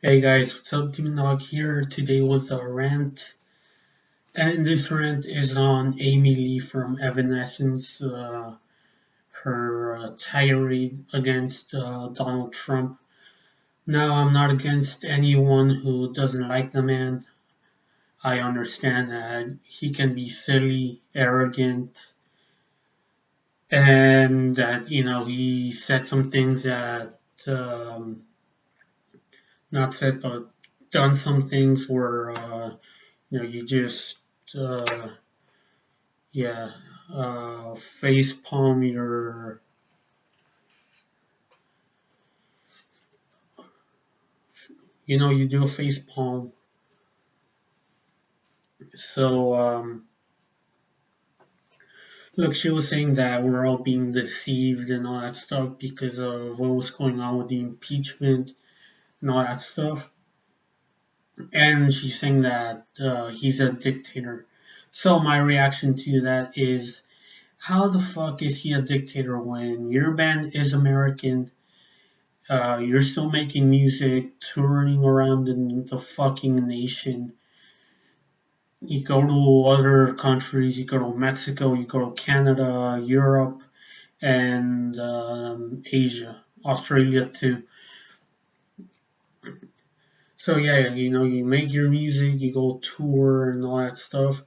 Hey guys, what's up? Demon Dog here. Today with a rant, and this rant is on Amy Lee from Evanescence, her tirade against Donald Trump. Now, I'm not against anyone who doesn't like the man. I understand that he can be silly, arrogant, and that he said some things that not said but done some things where you just uh, yeah, face palm you do a face palm. So, look, she was saying that we're all being deceived and all that stuff because of what was going on with the impeachment and all that stuff. And she's saying that he's a dictator. So, my reaction to that is how the fuck is he a dictator when your band is American? You're still making music, touring around in the fucking nation. You go to other countries, you go to Mexico, you go to Canada, Europe, and Asia, Australia too. So yeah, you make your music, you go tour and all that stuff.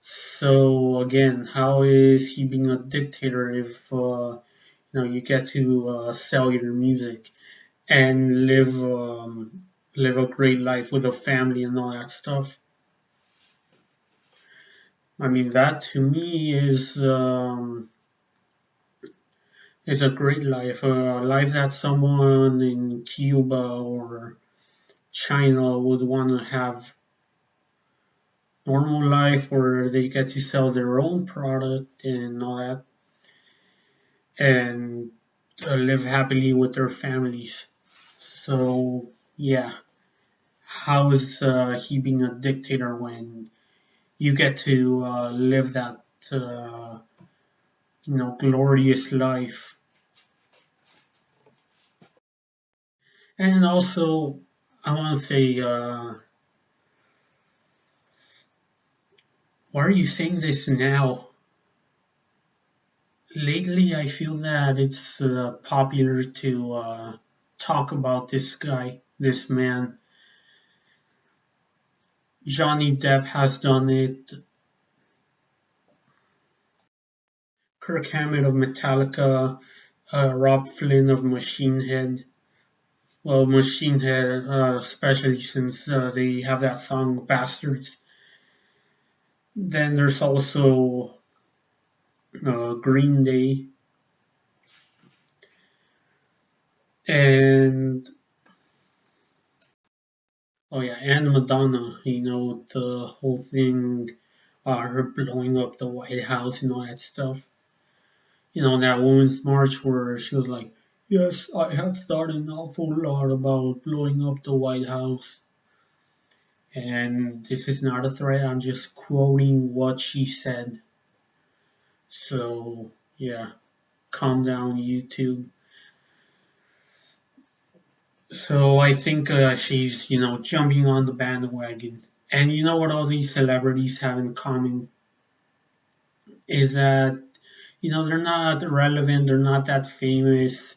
So again, how is he being a dictator if you get to sell your music and live a great life with a family and all that stuff? I mean, that to me is a great life, a life that someone in Cuba or China would want to have. Normal life where they get to sell their own product and all that, and live happily with their families. So yeah, how is he being a dictator when you get to live that uh, glorious life? And also, I want to say, why are you saying this now? Lately, I feel that it's popular to talk about this guy, this man. Johnny Depp has done it. Kirk Hammett of Metallica, Rob Flynn of Machine Head. Well, Machine Head, especially since they have that song "Bastards." Then there's also Green Day and oh yeah, and Madonna. The whole thing, her blowing up the White House and all that stuff. That Women's March where she was like, "Yes, I have thought an awful lot about blowing up the White House." And this is not a threat, I'm just quoting what she said. So, yeah, calm down, YouTube. So I think she's, jumping on the bandwagon. And you know what all these celebrities have in common is that, they're not relevant, they're not that famous,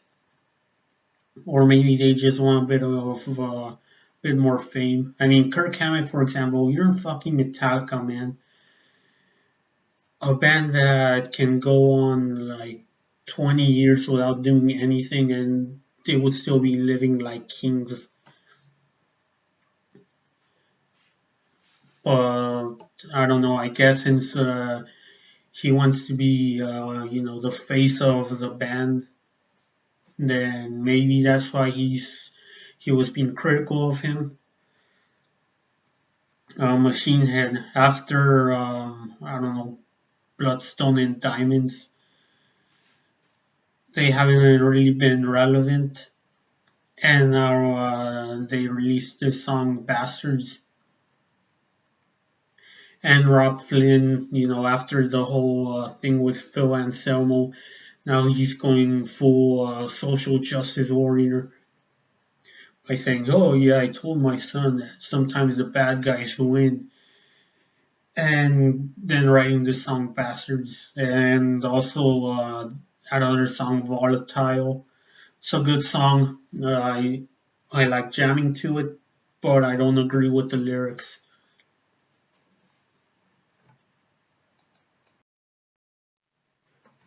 or maybe they just want a bit more fame. I mean, Kirk Hammett, for example, you're fucking Metallica, man. A band that can go on like 20 years without doing anything and they would still be living like kings. But I don't know. I guess since he wants to be, the face of the band, then maybe that's why he was being critical of him. Machine Head after I don't know, Bloodstone and Diamonds, they haven't really been relevant, and now they released this song "Bastards." And Rob Flynn, after the whole thing with Phil Anselmo, now he's going full social justice warrior. by saying, "Oh yeah, I told my son that sometimes the bad guys win," and then writing the song "Bastards," and also another song "Volatile." It's a good song. I like jamming to it, but I don't agree with the lyrics.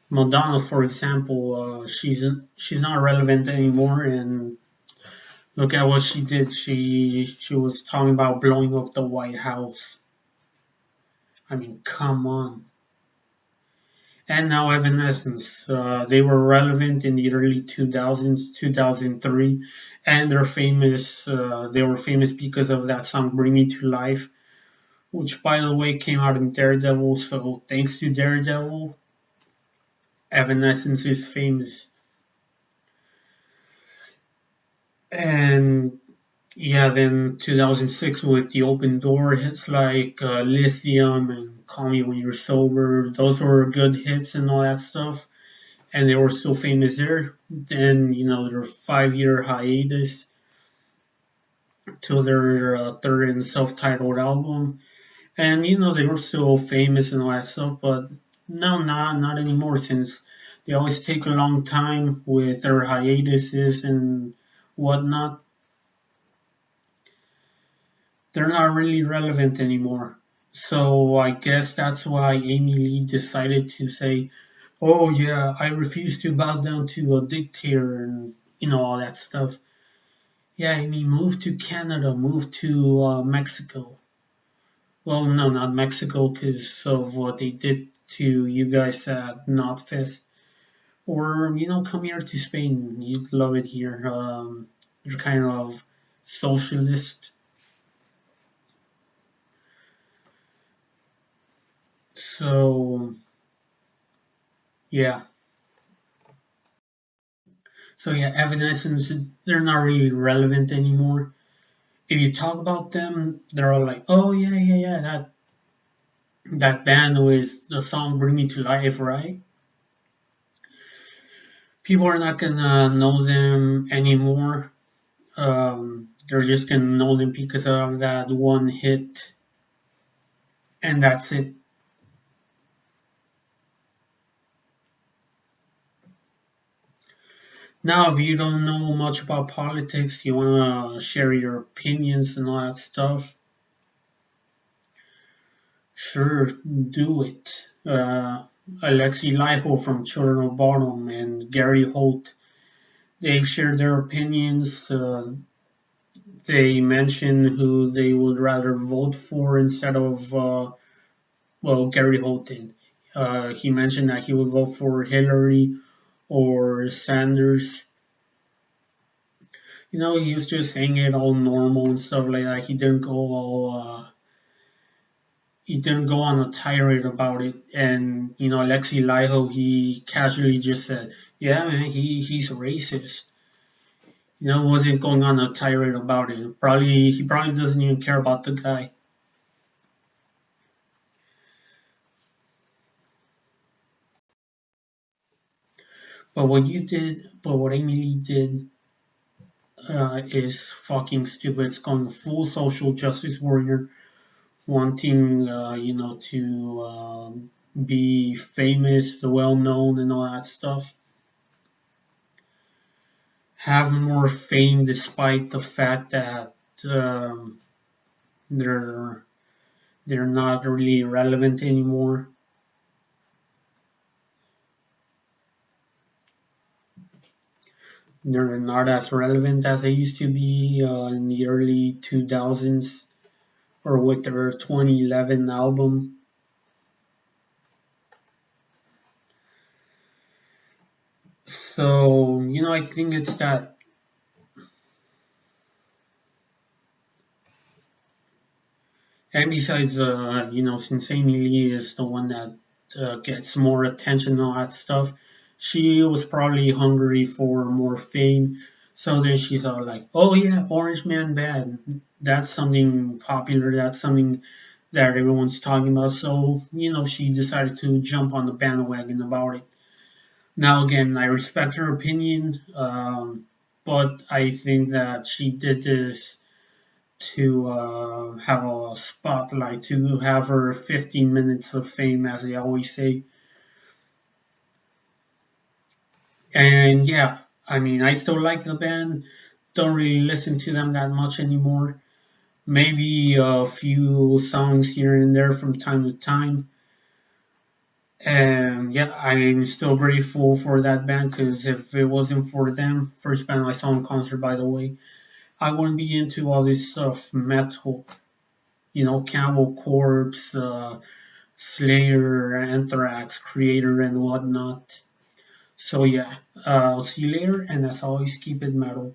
Madonna, for example, she's not relevant anymore, and look at what she did. She was talking about blowing up the White House. I mean, come on. And now Evanescence. They were relevant in the early 2000s, 2003, and they're famous. They were famous because of that song "Bring Me to Life," which, by the way, came out in Daredevil. So thanks to Daredevil, Evanescence is famous. And yeah, then 2006 with the Open Door hits like Lithium and Call Me When You're Sober. Those were good hits and all that stuff. And they were still famous there. Then, their 5 year hiatus till their third and self titled album. And, they were still famous and all that stuff, but no, not anymore since they always take a long time with their hiatuses and whatnot. They're not really relevant anymore. So I guess that's why Amy Lee decided to say, "Oh yeah, I refuse to bow down to a dictator," and all that stuff. Yeah, Amy, move to Canada, move to Mexico. Well, no, not Mexico, because of what they did to you guys at Knotfest. Or come here to Spain. You'd love it here. You're kind of socialist. So yeah. So yeah, Evanescence, they're not really relevant anymore. If you talk about them, they're all like, "Oh yeah, yeah, yeah, that band with the song "Bring Me to Life," right?" People are not gonna know them anymore. They're just gonna know them because of that one hit, and that's it. Now, if you don't know much about politics, you wanna share your opinions and all that stuff, sure, do it. Alexi Laiho from Children of Bottom and Gary Holt, they've shared their opinions. They mention who they would rather vote for instead of, well, Gary Holt did. He mentioned that he would vote for Hillary or Sanders. He was just saying it all normal and stuff like that. He didn't go on a tirade about it. And Alexi Laiho, he casually just said, "Yeah, man, he's racist." Wasn't going on a tirade about it. He probably doesn't even care about the guy. But what Amy did is fucking stupid. It's going full social justice warrior, wanting to be famous, well known, and all that stuff. Have more fame despite the fact that um, they're they're not really relevant anymore. They're not as relevant as they used to be in the early 2000s or with their 2011 album. So, I think it's that. And besides, since Amy Lee is the one that gets more attention and all that stuff, she was probably hungry for more fame. So then she thought like, "Oh yeah, Orange Man Bad. That's something popular. That's something that everyone's talking about." So, she decided to jump on the bandwagon about it. Now again, I respect her opinion. but I think that she did this to have a spotlight, to have her 15 minutes of fame, as they always say. And yeah, I mean, I still like the band. Don't really listen to them that much anymore. Maybe a few songs here and there from time to time. And yeah, I'm still grateful for that band because if it wasn't for them, first band I saw in concert, by the way, I wouldn't be into all this stuff, metal, Cannibal Corpse, Slayer, Anthrax, Creator, and whatnot. So yeah, I'll see you later, and as always, keep it metal.